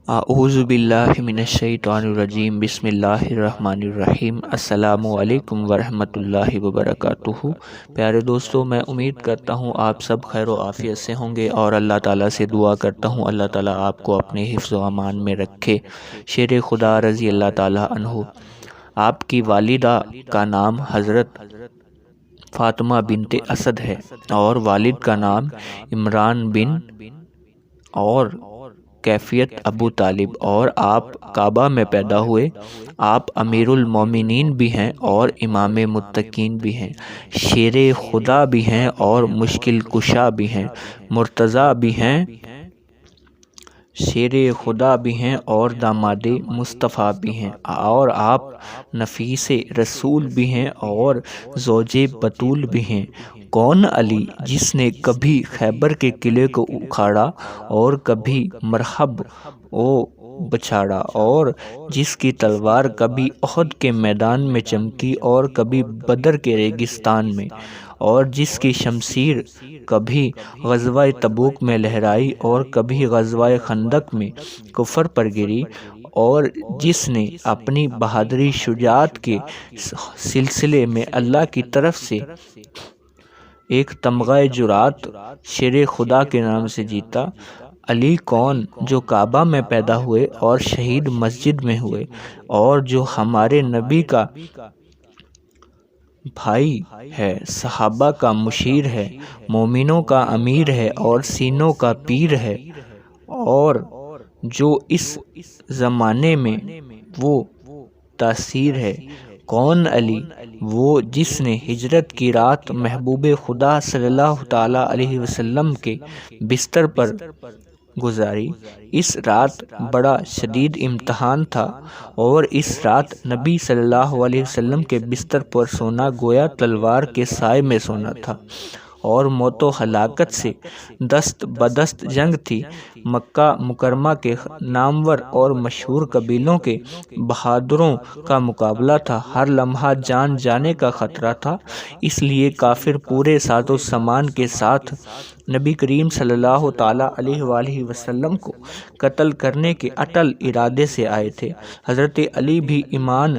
اعوذ باللہ من الشیطان الرجیم بسم اللہ الرحمن الرحیم السلام علیکم ورحمۃ اللہ وبرکاتہ۔ پیارے دوستو، میں امید کرتا ہوں آپ سب خیر و عافیت سے ہوں گے اور اللہ تعالیٰ سے دعا کرتا ہوں اللہ تعالیٰ آپ کو اپنے حفظ و امان میں رکھے۔ شیر خدا رضی اللہ تعالیٰ عنہ، آپ کی والدہ کا نام حضرت فاطمہ بنت اسد ہے اور والد کا نام عمران بن اور کیفیت ابو طالب، اور آپ کعبہ میں پیدا ہوئے۔ آپ امیر المومنین بھی ہیں اور امام متقین بھی ہیں، شیر خدا بھی ہیں اور مشکل کشا بھی ہیں، مرتضیٰ بھی ہیں، شیر خدا بھی ہیں اور داماد مصطفیٰ بھی ہیں، اور آپ نفیس رسول بھی ہیں اور زوج بطول بھی ہیں۔ کون علی جس نے کبھی خیبر کے قلعے کو اکھاڑا اور کبھی مرحب و بچھاڑا، اور جس کی تلوار کبھی احد کے میدان میں چمکی اور کبھی بدر کے ریگستان میں، اور جس کی شمشیر کبھی غزوہ تبوک میں لہرائی اور کبھی غزوہ خندق میں کفر پر گری، اور جس نے اپنی بہادری شجاعت کے سلسلے میں اللہ کی طرف سے ایک تمغہ جرأت شیر خدا کے نام سے جیتا۔ علی کون جو کعبہ میں پیدا ہوئے اور شہید مسجد میں ہوئے، اور جو ہمارے نبی کا بھائی ہے، صحابہ کا مشیر ہے، مومنوں کا امیر ہے اور سینوں کا پیر ہے، اور جو اس زمانے میں وہ تاثیر ہے۔ کون علی وہ جس نے ہجرت کی رات محبوب خدا صلی اللہ تعالیٰ علیہ وسلم کے بستر پر گزاری۔ اس رات بڑا شدید امتحان تھا، اور اس رات نبی صلی اللہ علیہ وسلم کے بستر پر سونا گویا تلوار کے سائے میں سونا تھا، اور موت و ہلاکت سے دست بدست جنگ تھی۔ مکہ مکرمہ کے نامور اور مشہور قبیلوں کے بہادروں کا مقابلہ تھا، ہر لمحہ جان جانے کا خطرہ تھا، اس لیے کافر پورے ساز و سامان کے ساتھ نبی کریم صلی اللہ تعالیٰ علیہ وآلہ وسلم کو قتل کرنے کے اٹل ارادے سے آئے تھے۔ حضرت علی بھی ایمان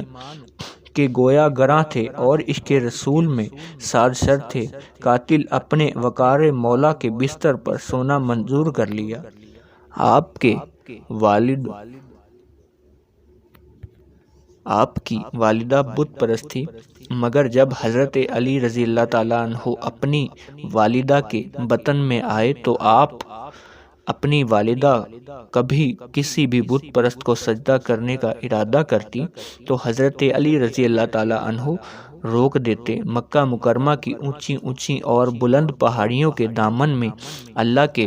کے گویا گراں تھے اور عشق رسول میں سرشار تھے۔ قاتل اپنے وقار مولا کے بستر پر سونا منظور کر لیا۔ آپ کی والدہ بت پرست تھی، مگر جب حضرت علی رضی اللہ تعالیٰ عنہ اپنی والدہ کے بطن میں آئے تو آپ اپنی والدہ کبھی کسی بھی بت پرست کو سجدہ کرنے کا ارادہ کرتی تو حضرت علی رضی اللہ تعالیٰ عنہ روک دیتے۔ مکہ مکرمہ کی اونچی اونچی اور بلند پہاڑیوں کے دامن میں اللہ کے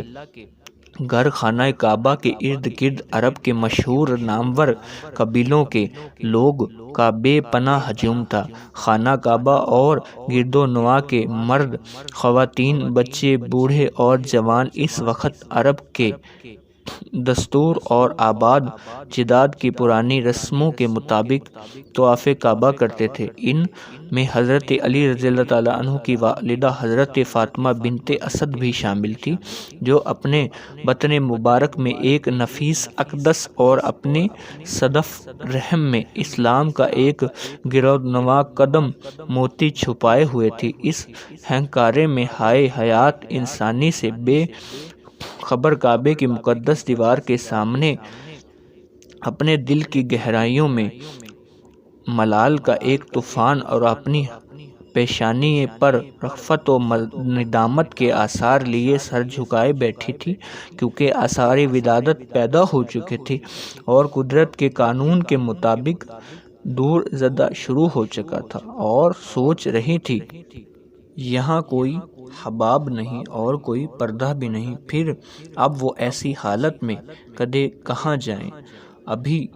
گھر خانہ کعبہ کے ارد گرد عرب کے مشہور نامور قبیلوں کے لوگ کا بے پناہ ہجوم تھا۔ خانہ کعبہ اور گرد و نواح کے مرد، خواتین، بچے، بوڑھے اور جوان اس وقت عرب کے دستور اور آباد جداد کی پرانی رسموں کے مطابق طواف کعبہ کرتے تھے۔ ان میں حضرت علی رضی اللہ تعالیٰ عنہ کی والدہ حضرت فاطمہ بنت اسد بھی شامل تھی، جو اپنے بطن مبارک میں ایک نفیس اقدس اور اپنے صدف رحم میں اسلام کا ایک گرانقدر قدم موتی چھپائے ہوئے تھی۔ اس ہنکارے میں ہائے حیات انسانی سے بے خبر کعبے کی مقدس دیوار کے سامنے اپنے دل کی گہرائیوں میں ملال کا ایک طوفان اور اپنی پیشانی پر رغبت و ندامت کے آثار لیے سر جھکائے بیٹھی تھی، کیونکہ آثار ولادت پیدا ہو چکے تھے اور قدرت کے قانون کے مطابق دور زدہ شروع ہو چکا تھا، اور سوچ رہی تھی یہاں کوئی حباب نہیں اور کوئی پردہ بھی نہیں، پھر اب وہ ایسی حالت میں کدے کہاں جائیں۔ ابھی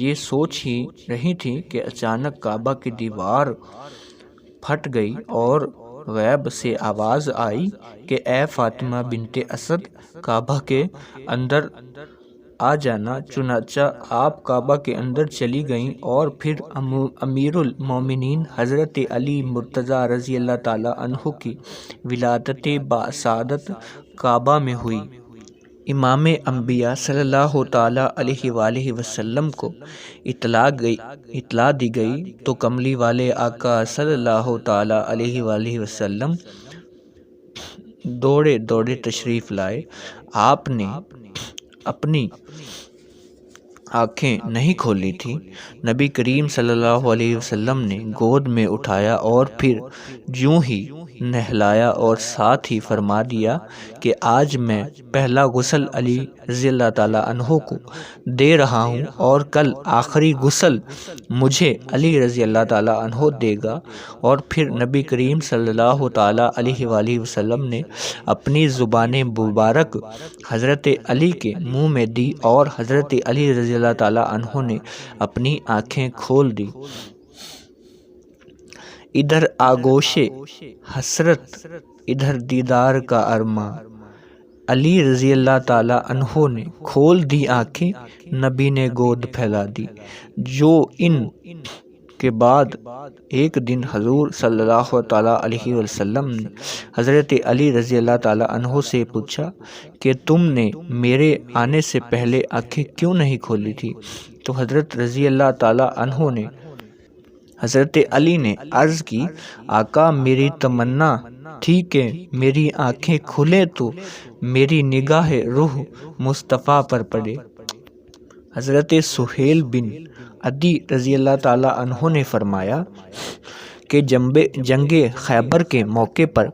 یہ سوچ ہی رہی تھی کہ اچانک کعبہ کی دیوار پھٹ گئی اور غیب سے آواز آئی کہ اے فاطمہ بنت اسد، کعبہ کے اندر آ جانا۔ چنانچہ آپ کعبہ کے اندر چلی گئیں اور پھر امیر المومنین حضرت علی مرتضیٰ رضی اللہ تعالیٰ عنہ کی ولادت باسعادت کعبہ میں ہوئی۔ امام انبیاء صلی اللہ تعالیٰ علیہ وآلہ وسلم کو اطلاع دی گئی تو کملی والے آقا صلی اللہ تعالیٰ علیہ وآلہ وسلم دوڑے تشریف لائے۔ آپ نے اپنی آنکھیں نہیں کھولی تھی۔ نبی کریم صلی اللہ علیہ وسلم نے گود میں اٹھایا اور پھر یوں ہی نہلایا اور ساتھ ہی فرما دیا کہ آج میں پہلا غسل علی رضی اللہ تعالیٰ عنہ کو دے رہا ہوں اور کل آخری غسل مجھے علی رضی اللہ تعالیٰ عنہ دے گا۔ اور پھر نبی کریم صلی اللہ تعالیٰ علیہ وآلہ وسلم نے اپنی زبان مبارک حضرت علی کے منہ میں دی اور حضرت علی رضی اللہ تعالیٰ عنہ نے اپنی آنکھیں کھول دی۔ ادھر آگوش حسرت ادھر دیدار کا ارماں، علی رضی اللہ تعالیٰ عنہ نے کھول دی آنکھیں، نبی نے گود پھیلا دی۔ جو ان کے بعد ایک دن حضور صلی اللہ تعالیٰ علیہ وسلم نے حضرت علی رضی اللہ تعالیٰ عنہ سے پوچھا کہ تم نے میرے آنے سے پہلے آنکھیں کیوں نہیں کھولی تھی؟ تو حضرت رضی اللہ تعالیٰ عنہ نے حضرت علی نے عرض کی، آقا میری تمنا تھی کہ میری آنکھیں کھلے تو میری نگاہ روح مصطفیٰ پر پڑے۔ حضرت سہیل بن عدی رضی اللہ تعالیٰ عنہ نے فرمایا کہ جنگ خیبر کے موقع پر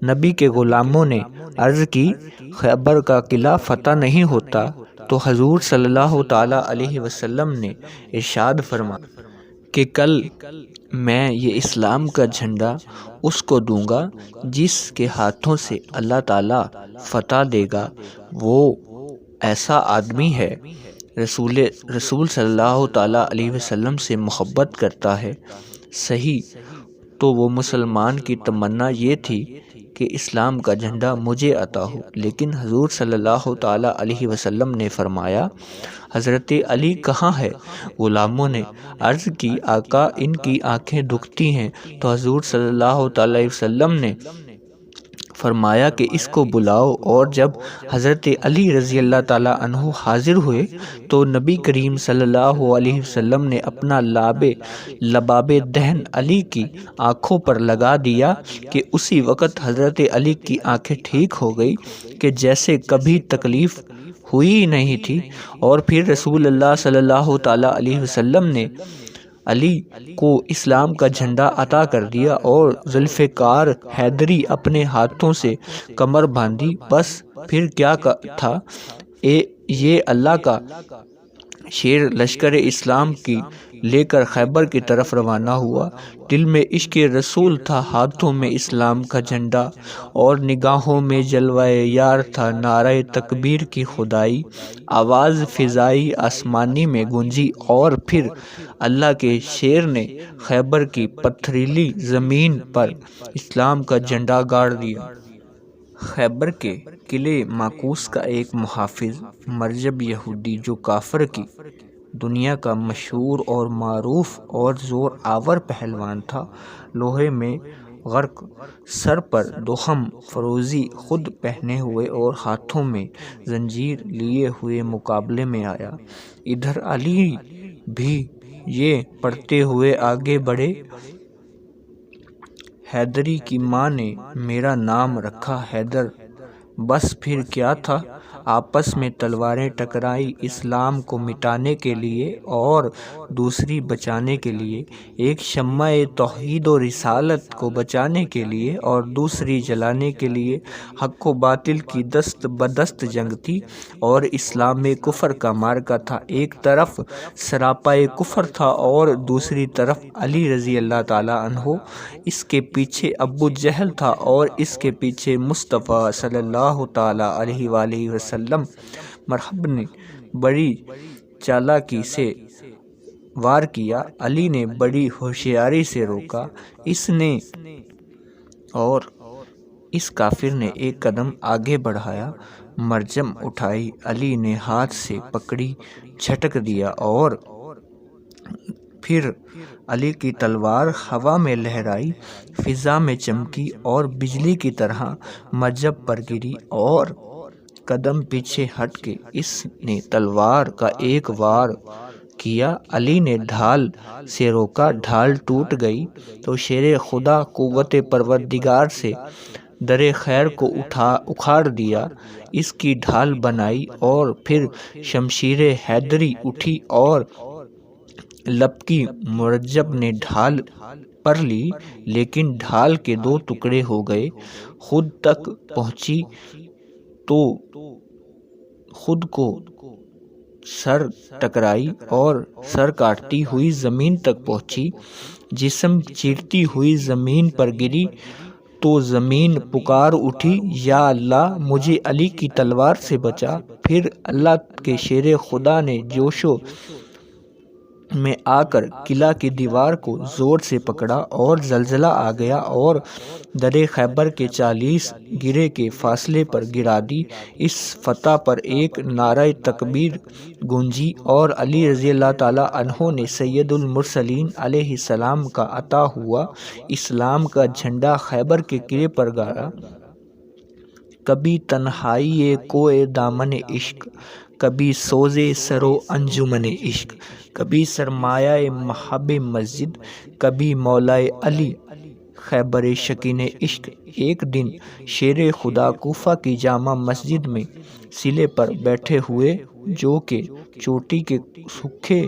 نبی کے غلاموں نے عرض کی، خیبر کا قلعہ فتح نہیں ہوتا تو حضور صلی اللہ تعالیٰ علیہ وسلم نے ارشاد فرمایا کہ کل میں یہ اسلام کا جھنڈا اس کو دوں گا جس کے ہاتھوں سے اللہ تعالیٰ فتح دے گا، وہ ایسا آدمی ہے رسول صلی اللہ تعالیٰ علیہ وسلم سے محبت کرتا ہے۔ صحیح تو وہ مسلمان کی تمنا یہ تھی کہ اسلام کا جھنڈا مجھے عطا ہو، لیکن حضور صلی اللہ تعالیٰ علیہ وسلم نے فرمایا، حضرت علی کہاں ہے؟ غلاموں نے عرض کی، آقا ان کی آنکھیں دکھتی ہیں۔ تو حضور صلی اللہ تعالیٰ علیہ وسلم نے فرمایا کہ اس کو بلاؤ، اور جب حضرت علی رضی اللہ تعالیٰ عنہ حاضر ہوئے تو نبی کریم صلی اللہ علیہ وسلم نے اپنا لباب دہن علی کی آنکھوں پر لگا دیا کہ اسی وقت حضرت علی کی آنکھیں ٹھیک ہو گئی کہ جیسے کبھی تکلیف ہوئی نہیں تھی۔ اور پھر رسول اللہ صلی اللہ تعالیٰ علیہ وسلم نے علی کو اسلام کا جھنڈا عطا کر دیا اور ذوالفقار حیدری اپنے ہاتھوں سے کمر باندھی۔ بس پھر کیا تھا، یہ اللہ کا شیر لشکر اسلام کی لے کر خیبر کی طرف روانہ ہوا۔ دل میں عشق رسول تھا، ہاتھوں میں اسلام کا جھنڈا اور نگاہوں میں جلوہ یار تھا۔ نعرہ تکبیر کی خدائی آواز فضائی آسمانی میں گونجی اور پھر اللہ کے شیر نے خیبر کی پتھریلی زمین پر اسلام کا جھنڈا گاڑ دیا۔ خیبر کے قلعے ماکوس کا ایک محافظ مرجب یہودی جو کافر کی دنیا کا مشہور اور معروف اور زور آور پہلوان تھا، لوہے میں غرق، سر پر دوہم فروزی خود پہنے ہوئے اور ہاتھوں میں زنجیر لیے ہوئے مقابلے میں آیا۔ ادھر علی بھی یہ پڑھتے ہوئے آگے بڑھے، حیدری کی ماں نے میرا نام رکھا حیدر۔ بس پھر کیا تھا، آپس میں تلواریں ٹکرائی، اسلام کو مٹانے کے لیے اور دوسری بچانے کے لیے، ایک شمع توحید و رسالت کو بچانے کے لیے اور دوسری جلانے کے لیے۔ حق و باطل کی دست بدست جنگ تھی اور اسلام میں کفر کا معرکہ تھا۔ ایک طرف سراپائے کفر تھا اور دوسری طرف علی رضی اللہ تعالیٰ عنہ، اس کے پیچھے ابو جہل تھا اور اس کے پیچھے مصطفیٰ صلی اللہ تعالیٰ علیہ وآلہ وسلم۔ مرحب نے بڑی چالاکی سے وار کیا، علی نے بڑی ہوشیاری سے روکا، اس نے اور اس کافر نے ایک قدم آگے بڑھایا، مرجم اٹھائی، علی نے ہاتھ سے پکڑی، جھٹک دیا اور پھر علی کی تلوار ہوا میں لہرائی، فضا میں چمکی اور بجلی کی طرح مرجب پر گری اور قدم پیچھے ہٹ کے اس نے تلوار کا ایک وار کیا، علی نے ڈھال سے روکا، ڈھال ٹوٹ گئی تو شیر خدا قوت پروردگار سے در خیر کو اکھاڑ دیا، اس کی ڈھال بنائی، اور پھر شمشیر حیدری اٹھی اور لبکی مرجب نے ڈھال پر لی، لیکن ڈھال کے دو ٹکڑے ہو گئے۔ خود تک پہنچی تو خود کو سر ٹکرائی اور سر کاٹتی ہوئی زمین تک پہنچی، جسم چیرتی ہوئی زمین پر گری تو زمین پکار اٹھی، یا اللہ مجھے علی کی تلوار سے بچا۔ پھر اللہ کے شیر خدا نے جوشو میں آ کر قلعہ کی دیوار کو زور سے پکڑا اور زلزلہ آ گیا اور در خیبر کے 40 گرے کے فاصلے پر گرا دی۔ اس فتح پر ایک نعرہ تکبیر گونجی اور علی رضی اللہ تعالیٰ عنہ نے سید المرسلین علیہ السلام کا عطا ہوا اسلام کا جھنڈا خیبر کے قلعے پر گاڑا۔ کبھی تنہائی کوئے دامن عشق، کبھی سوزے سرو انجمن عشق، کبھی سرمایہ محب مسجد، کبھی مولا علی خیبر شکین عشق۔ ایک دن شیر خدا کوفہ کی جامع مسجد میں صلے پر بیٹھے ہوئے، جو کہ چوٹی کے سوکھے